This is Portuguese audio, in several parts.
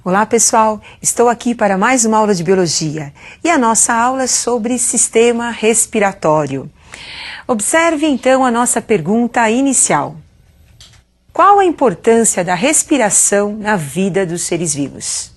Olá pessoal, estou aqui para mais uma aula de Biologia e a nossa aula é sobre sistema respiratório. Observe então a nossa pergunta inicial. Qual a importância da respiração na vida dos seres vivos?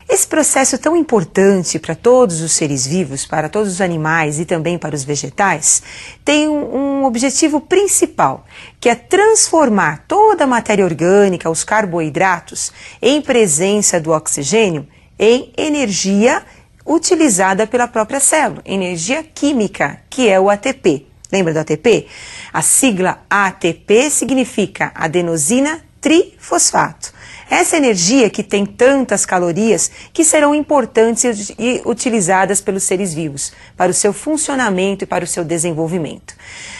Esse processo tão importante para todos os seres vivos, para todos os animais e também para os vegetais, tem um objetivo principal, que é transformar toda a matéria orgânica, os carboidratos, em presença do oxigênio, em energia utilizada pela própria célula, energia química, que é o ATP. Lembra do ATP? A sigla ATP significa adenosina trifosfato. Essa energia que tem tantas calorias que serão importantes e utilizadas pelos seres vivos para o seu funcionamento e para o seu desenvolvimento.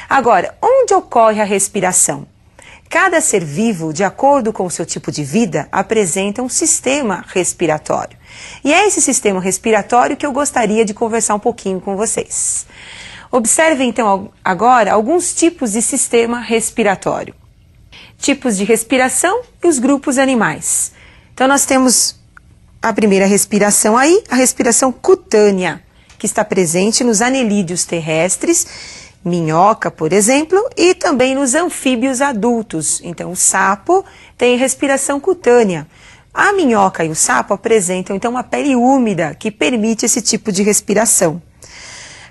Agora, onde ocorre a respiração? Cada ser vivo, de acordo com o seu tipo de vida, apresenta um sistema respiratório. E é esse sistema respiratório que eu gostaria de conversar um pouquinho com vocês. Observe então agora alguns tipos de sistema respiratório. Tipos de respiração e os grupos animais. Então nós temos a primeira respiração aí, a respiração cutânea, que está presente nos anelídeos terrestres, minhoca, por exemplo, e também nos anfíbios adultos. Então o sapo tem respiração cutânea. A minhoca e o sapo apresentam então uma pele úmida que permite esse tipo de respiração.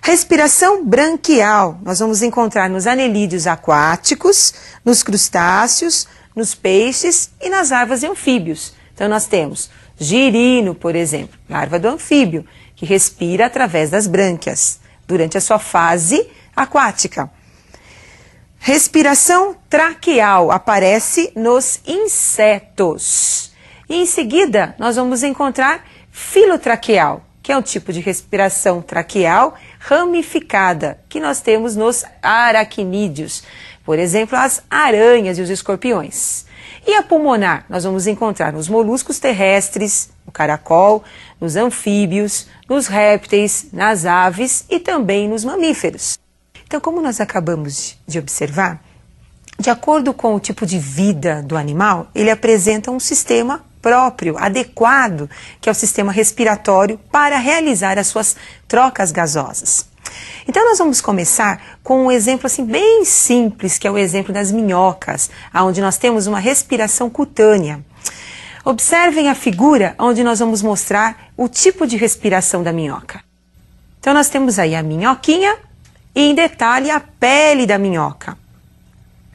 Respiração branquial, nós vamos encontrar nos anelídeos aquáticos, nos crustáceos, nos peixes e nas larvas e anfíbios. Então nós temos girino, por exemplo, larva do anfíbio, que respira através das brânquias, durante a sua fase aquática. Respiração traqueal aparece nos insetos. E em seguida nós vamos encontrar filotraqueal, que é um tipo de respiração traqueal ramificada, que nós temos nos aracnídeos, por exemplo, as aranhas e os escorpiões. E a pulmonar, nós vamos encontrar nos moluscos terrestres, no caracol, nos anfíbios, nos répteis, nas aves e também nos mamíferos. Então, como nós acabamos de observar, de acordo com o tipo de vida do animal, ele apresenta um sistema próprio, adequado, que é o sistema respiratório para realizar as suas trocas gasosas. Então nós vamos começar com um exemplo assim bem simples, que é o exemplo das minhocas, onde nós temos uma respiração cutânea. Observem a figura onde nós vamos mostrar o tipo de respiração da minhoca. Então nós temos aí a minhoquinha e em detalhe a pele da minhoca,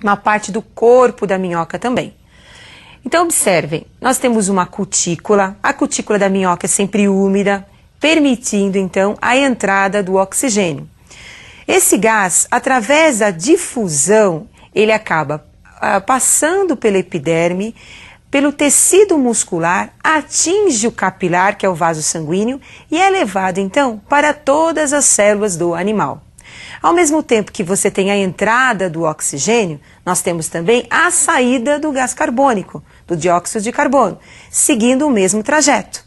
uma parte do corpo da minhoca também. Então observem, nós temos uma cutícula, a cutícula da minhoca é sempre úmida, permitindo então a entrada do oxigênio. Esse gás, através da difusão, ele acaba passando pela epiderme, pelo tecido muscular, atinge o capilar, que é o vaso sanguíneo, e é levado então para todas as células do animal. Ao mesmo tempo que você tem a entrada do oxigênio, nós temos também a saída do gás carbônico, do dióxido de carbono, seguindo o mesmo trajeto.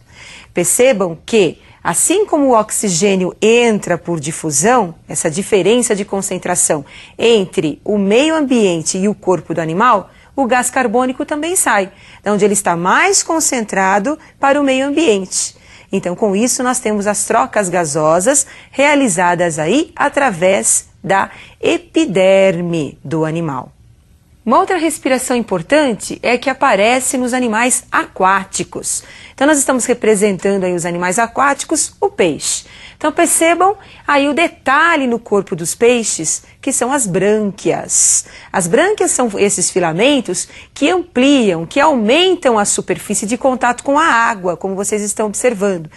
Percebam que, assim como o oxigênio entra por difusão, essa diferença de concentração entre o meio ambiente e o corpo do animal, o gás carbônico também sai, de onde ele está mais concentrado para o meio ambiente. Então, com isso, nós temos as trocas gasosas realizadas aí através da epiderme do animal. Uma outra respiração importante é que aparece nos animais aquáticos. Então, nós estamos representando aí os animais aquáticos, o peixe. Então, percebam aí o detalhe no corpo dos peixes, que são as brânquias. As brânquias são esses filamentos que ampliam, que aumentam a superfície de contato com a água, como vocês estão observando.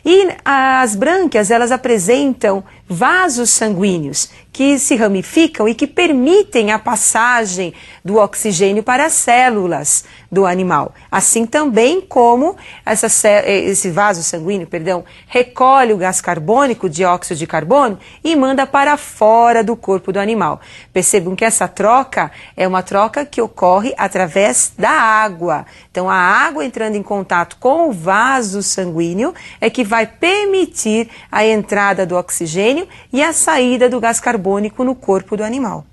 E as brânquias, elas apresentam vasos sanguíneos que se ramificam e que permitem a passagem do oxigênio para as células do animal. Assim também como esse vaso sanguíneo, recolhe o gás carbônico, o dióxido de carbono, e manda para fora do corpo do animal. Percebam que essa troca é uma troca que ocorre através da água. Então, a água entrando em contato com o vaso sanguíneo é que vai permitir a entrada do oxigênio e a saída do gás carbônico no corpo do animal.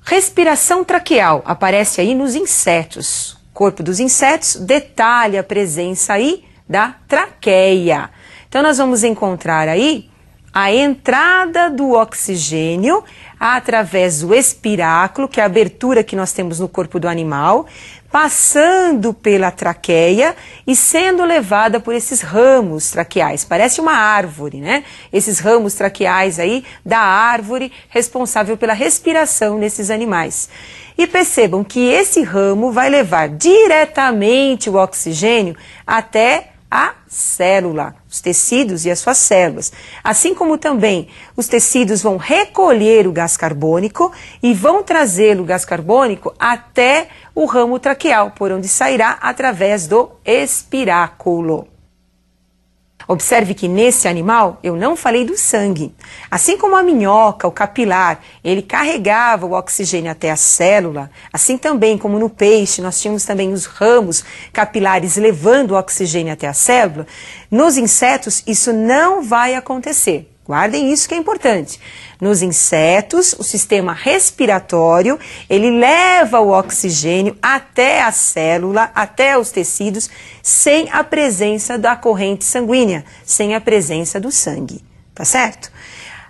Respiração traqueal aparece aí nos insetos. corpo dos insetos, detalhe a presença aí da traqueia. Então nós vamos encontrar aí a entrada do oxigênio através do espiráculo, que é a abertura que nós temos no corpo do animal, passando pela traqueia e sendo levada por esses ramos traqueais. Parece uma árvore, né? Esses ramos traqueais aí da árvore responsável pela respiração nesses animais. E percebam que esse ramo vai levar diretamente o oxigênio até a célula, os tecidos e as suas células. Assim como também os tecidos vão recolher o gás carbônico e vão trazer o gás carbônico até o ramo traqueal, por onde sairá através do espiráculo. Observe que nesse animal eu não falei do sangue. Assim como a minhoca, o capilar, ele carregava o oxigênio até a célula, assim também como no peixe nós tínhamos também os ramos capilares levando o oxigênio até a célula, nos insetos isso não vai acontecer. Guardem isso que é importante. Nos insetos, o sistema respiratório, ele leva o oxigênio até a célula, até os tecidos, sem a presença da corrente sanguínea, sem a presença do sangue, tá certo?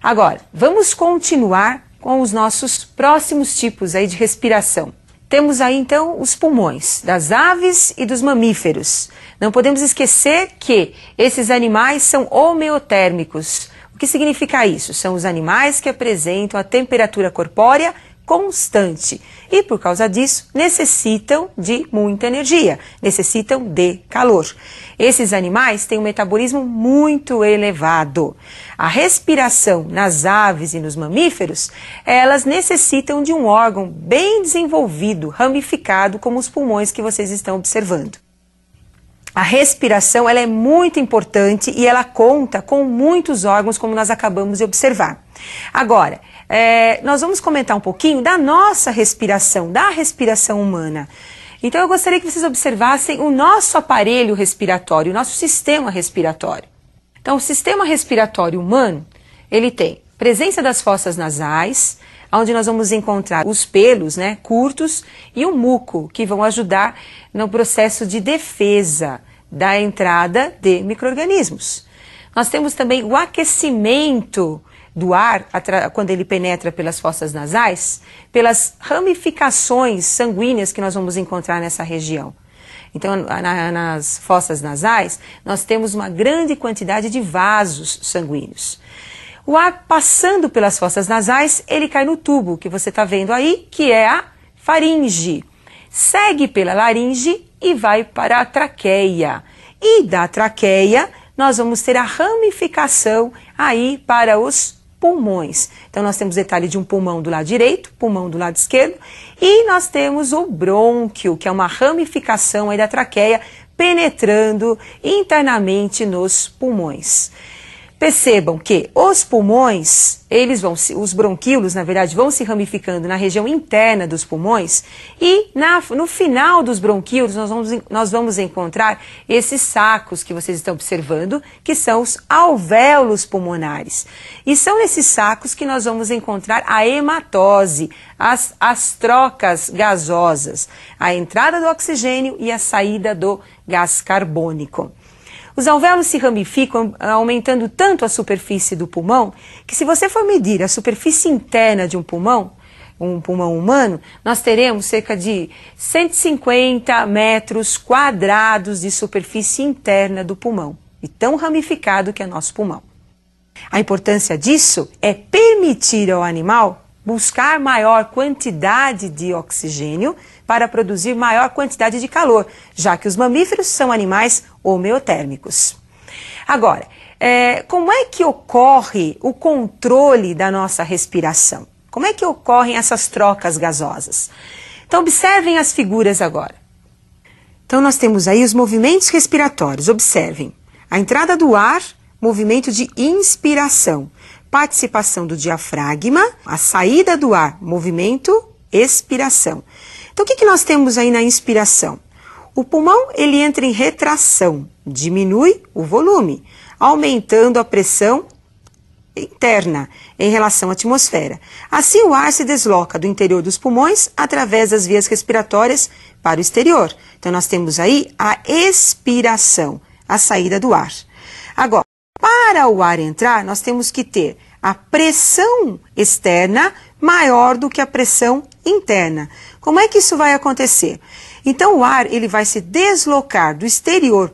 Agora, vamos continuar com os nossos próximos tipos aí de respiração. Temos aí então os pulmões das aves e dos mamíferos. Não podemos esquecer que esses animais são homeotérmicos. O que significa isso? São os animais que apresentam a temperatura corpórea constante e, por causa disso, necessitam de muita energia, necessitam de calor. Esses animais têm um metabolismo muito elevado. A respiração nas aves e nos mamíferos, elas necessitam de um órgão bem desenvolvido, ramificado, como os pulmões que vocês estão observando. A respiração ela é muito importante e ela conta com muitos órgãos, como nós acabamos de observar. Agora, nós vamos comentar um pouquinho da nossa respiração, da respiração humana. Então eu gostaria que vocês observassem o nosso aparelho respiratório, o nosso sistema respiratório. Então o sistema respiratório humano, ele tem presença das fossas nasais, onde nós vamos encontrar os pelos, né, curtos, e o muco, que vão ajudar no processo de defesa da entrada de micro-organismos. Nós temos também o aquecimento do ar, quando ele penetra pelas fossas nasais, pelas ramificações sanguíneas que nós vamos encontrar nessa região. Então, nas fossas nasais, nós temos uma grande quantidade de vasos sanguíneos. O ar passando pelas fossas nasais, ele cai no tubo que você está vendo aí, que é a faringe. Segue pela laringe e vai para a traqueia. E da traqueia, nós vamos ter a ramificação aí para os pulmões. Então, nós temos detalhe de um pulmão do lado direito, pulmão do lado esquerdo, e nós temos o brônquio, que é uma ramificação aí da traqueia, penetrando internamente nos pulmões. Percebam que os pulmões, os bronquíolos, na verdade, vão se ramificando na região interna dos pulmões e no final dos bronquíolos nós vamos encontrar esses sacos que vocês estão observando, que são os alvéolos pulmonares. E são nesses sacos que nós vamos encontrar a hematose, as trocas gasosas, a entrada do oxigênio e a saída do gás carbônico. Os alvéolos se ramificam, aumentando tanto a superfície do pulmão, que se você for medir a superfície interna de um pulmão humano, nós teremos cerca de 150 metros quadrados de superfície interna do pulmão, e tão ramificado que é nosso pulmão. A importância disso é permitir ao animal buscar maior quantidade de oxigênio para produzir maior quantidade de calor, já que os mamíferos são animais homeotérmicos. Agora, como é que ocorre o controle da nossa respiração? Como é que ocorrem essas trocas gasosas? Então, observem as figuras agora. Então, nós temos aí os movimentos respiratórios. Observem. A entrada do ar, movimento de inspiração. Participação do diafragma, a saída do ar, movimento, expiração. Então, o que nós temos aí na inspiração? O pulmão, ele entra em retração, diminui o volume, aumentando a pressão interna em relação à atmosfera. Assim, o ar se desloca do interior dos pulmões através das vias respiratórias para o exterior. Então, nós temos aí a expiração, a saída do ar. Agora, para o ar entrar, nós temos que ter a pressão externa maior do que a pressão interna. Como é que isso vai acontecer? Então, o ar ele vai se deslocar do exterior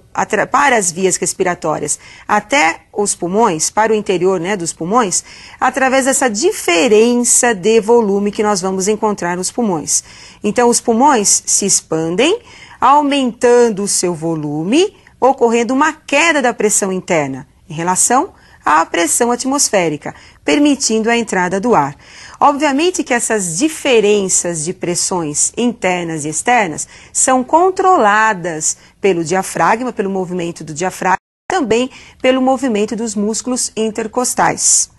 para as vias respiratórias até os pulmões, para o interior, né, dos pulmões, através dessa diferença de volume que nós vamos encontrar nos pulmões. Então, os pulmões se expandem, aumentando o seu volume, ocorrendo uma queda da pressão interna em relação à pressão atmosférica, permitindo a entrada do ar. Obviamente que essas diferenças de pressões internas e externas são controladas pelo diafragma, pelo movimento do diafragma, também pelo movimento dos músculos intercostais.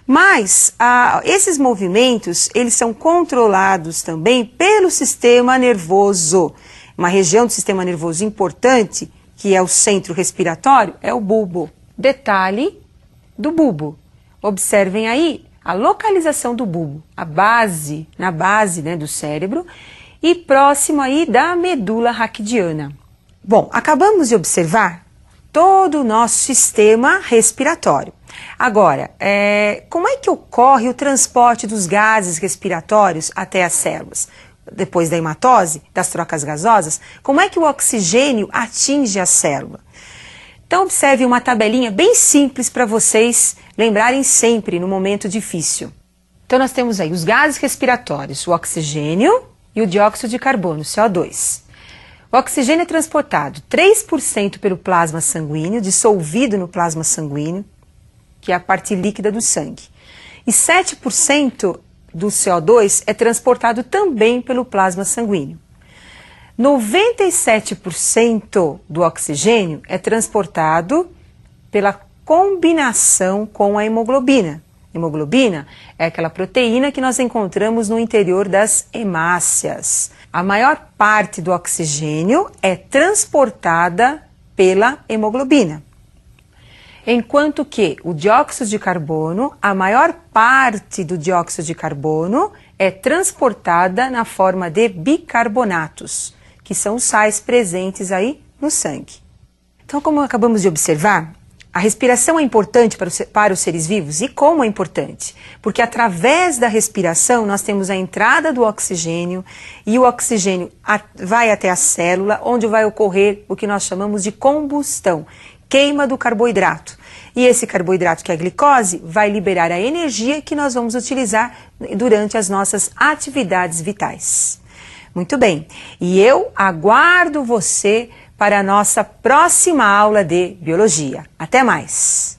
Mas esses movimentos, eles são controlados também pelo sistema nervoso. Uma região do sistema nervoso importante, que é o centro respiratório, é o bulbo. Detalhe do bulbo. Observem aí a localização do bulbo, na base, né, do cérebro e próximo aí da medula raquidiana. Bom, acabamos de observar todo o nosso sistema respiratório. Agora, como é que ocorre o transporte dos gases respiratórios até as células? Depois da hematose, das trocas gasosas, como é que o oxigênio atinge a célula? Então, observe uma tabelinha bem simples para vocês lembrarem sempre no momento difícil. Então, nós temos aí os gases respiratórios, o oxigênio e o dióxido de carbono, CO2. O oxigênio é transportado 3% pelo plasma sanguíneo, dissolvido no plasma sanguíneo, que é a parte líquida do sangue. E 7% do CO2 é transportado também pelo plasma sanguíneo. 97% do oxigênio é transportado pela combinação com a hemoglobina. Hemoglobina é aquela proteína que nós encontramos no interior das hemácias. A maior parte do oxigênio é transportada pela hemoglobina. Enquanto que o dióxido de carbono, a maior parte do dióxido de carbono é transportada na forma de bicarbonatos, que são os sais presentes aí no sangue. Então, como acabamos de observar, a respiração é importante para os seres vivos. E como é importante? Porque através da respiração nós temos a entrada do oxigênio e o oxigênio vai até a célula, onde vai ocorrer o que nós chamamos de combustão, queima do carboidrato. E esse carboidrato, que é a glicose, vai liberar a energia que nós vamos utilizar durante as nossas atividades vitais. Muito bem, e eu aguardo você para a nossa próxima aula de Biologia. Até mais!